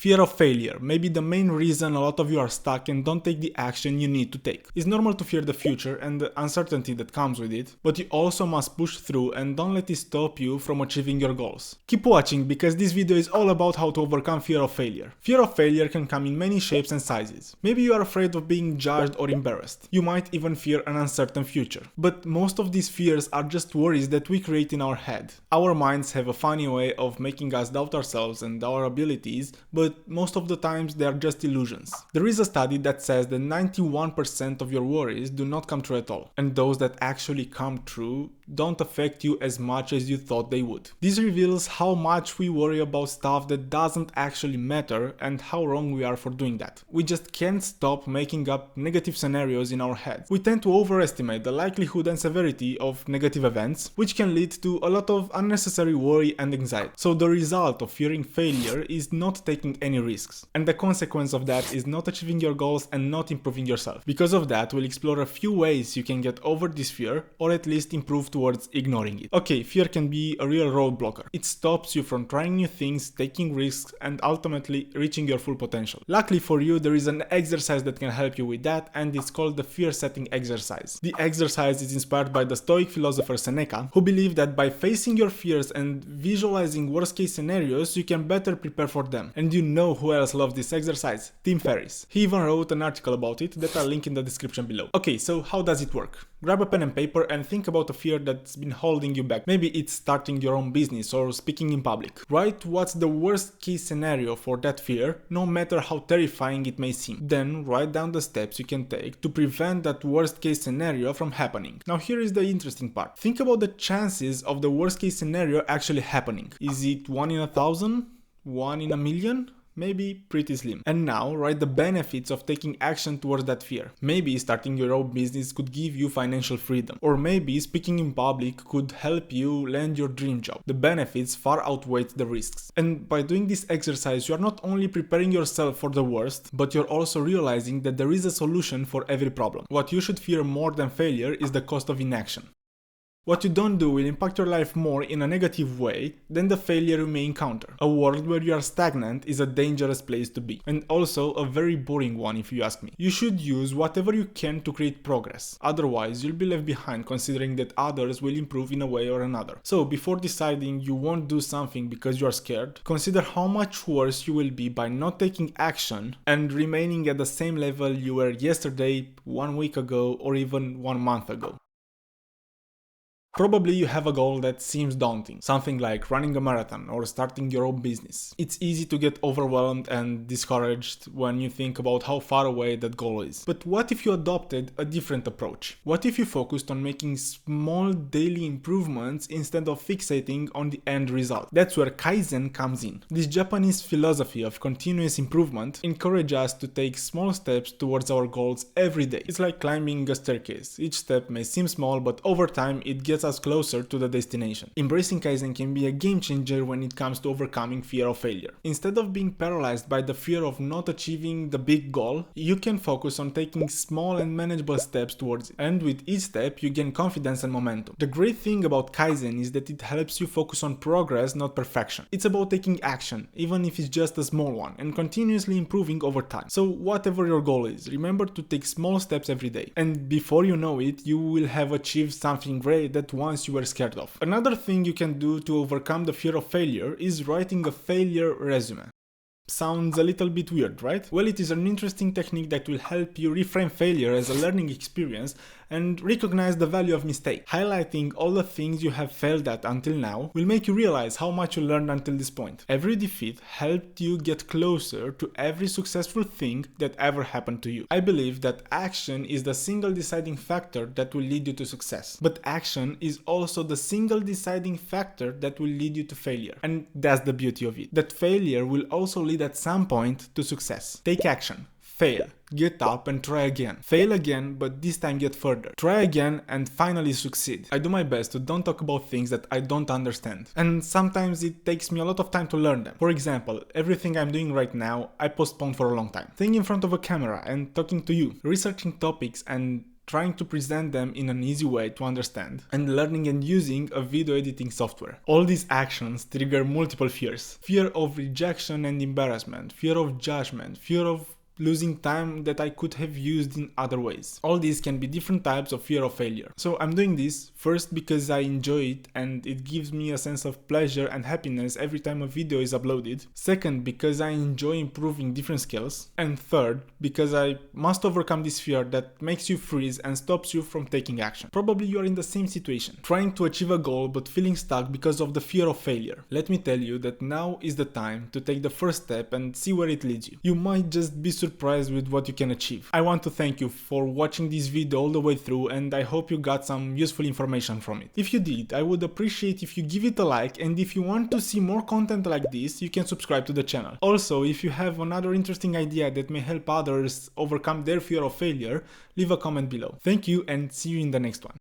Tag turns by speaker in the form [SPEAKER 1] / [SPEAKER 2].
[SPEAKER 1] Fear of failure may be the main reason a lot of you are stuck and don't take the action you need to take. It's normal to fear the future and the uncertainty that comes with it, but you also must push through and don't let it stop you from achieving your goals. Keep watching because this video is all about how to overcome fear of failure. Fear of failure can come in many shapes and sizes. Maybe you are afraid of being judged or embarrassed. You might even fear an uncertain future. But most of these fears are just worries that we create in our head. Our minds have a funny way of making us doubt ourselves and our abilities, but most of the times they are just illusions. There is a study that says that 91% of your worries do not come true at all, and those that actually come true don't affect you as much as you thought they would. This reveals how much we worry about stuff that doesn't actually matter and how wrong we are for doing that. We just can't stop making up negative scenarios in our head. We tend to overestimate the likelihood and severity of negative events, which can lead to a lot of unnecessary worry and anxiety. So the result of fearing failure is not taking any risks. And the consequence of that is not achieving your goals and not improving yourself. Because of that, we'll explore a few ways you can get over this fear, or at least improve towards ignoring it. Okay, fear can be a real roadblocker. It stops you from trying new things, taking risks, and ultimately reaching your full potential. Luckily for you, there is an exercise that can help you with that, and it's called the fear setting exercise. The exercise is inspired by the Stoic philosopher Seneca, who believed that by facing your fears and visualizing worst case scenarios, you can better prepare for them. And you know who else loves this exercise? Tim Ferriss. He even wrote an article about it that I'll link in the description below. Okay, so how does it work? Grab a pen and paper and think about a fear that's been holding you back. Maybe it's starting your own business or speaking in public. Write what's the worst case scenario for that fear, no matter how terrifying it may seem. Then write down the steps you can take to prevent that worst case scenario from happening. Now here is the interesting part. Think about the chances of the worst case scenario actually happening. Is it 1 in 1,000? 1 in a million? Maybe pretty slim. And now write the benefits of taking action towards that fear. Maybe starting your own business could give you financial freedom. Or maybe speaking in public could help you land your dream job. The benefits far outweigh the risks. And by doing this exercise, you are not only preparing yourself for the worst, but you're also realizing that there is a solution for every problem. What you should fear more than failure is the cost of inaction. What you don't do will impact your life more in a negative way than the failure you may encounter. A world where you are stagnant is a dangerous place to be, and also a very boring one if you ask me. You should use whatever you can to create progress, otherwise you'll be left behind considering that others will improve in a way or another. So before deciding you won't do something because you are scared, consider how much worse you will be by not taking action and remaining at the same level you were yesterday, 1 week ago, or even 1 month ago. Probably you have a goal that seems daunting, something like running a marathon or starting your own business. It's easy to get overwhelmed and discouraged when you think about how far away that goal is. But what if you adopted a different approach? What if you focused on making small daily improvements instead of fixating on the end result? That's where Kaizen comes in. This Japanese philosophy of continuous improvement encourages us to take small steps towards our goals every day. It's like climbing a staircase. Each step may seem small, but over time it gets us closer to the destination. Embracing Kaizen can be a game changer when it comes to overcoming fear of failure. Instead of being paralyzed by the fear of not achieving the big goal, you can focus on taking small and manageable steps towards it. And with each step, you gain confidence and momentum. The great thing about Kaizen is that it helps you focus on progress, not perfection. It's about taking action, even if it's just a small one, and continuously improving over time. So whatever your goal is, remember to take small steps every day. And before you know it, you will have achieved something great that once you were scared of. Another thing you can do to overcome the fear of failure is writing a failure resume. Sounds a little bit weird, right? Well, it is an interesting technique that will help you reframe failure as a learning experience and recognize the value of mistake. Highlighting all the things you have failed at until now will make you realize how much you learned until this point. Every defeat helped you get closer to every successful thing that ever happened to you. I believe that action is the single deciding factor that will lead you to success. But action is also the single deciding factor that will lead you to failure. And that's the beauty of it. That failure will also lead at some point to success. Take action. Fail, get up and try again. Fail again, but this time get further. Try again and finally succeed. I do my best to don't talk about things that I don't understand. And sometimes it takes me a lot of time to learn them. For example, everything I'm doing right now, I postponed for a long time. Staying in front of a camera and talking to you, researching topics and trying to present them in an easy way to understand, and learning and using a video editing software. All these actions trigger multiple fears. Fear of rejection and embarrassment, fear of judgment, fear of losing time that I could have used in other ways. All these can be different types of fear of failure. So I'm doing this first because I enjoy it and it gives me a sense of pleasure and happiness every time a video is uploaded. Second, because I enjoy improving different skills. And third, because I must overcome this fear that makes you freeze and stops you from taking action. Probably you are in the same situation, trying to achieve a goal but feeling stuck because of the fear of failure. Let me tell you that now is the time to take the first step and see where it leads you. You might just be surprised with what you can achieve. I want to thank you for watching this video all the way through, and I hope you got some useful information from it. If you did, I would appreciate if you give it a like, and if you want to see more content like this, you can subscribe to the channel. Also, if you have another interesting idea that may help others overcome their fear of failure, leave a comment below. Thank you and see you in the next one.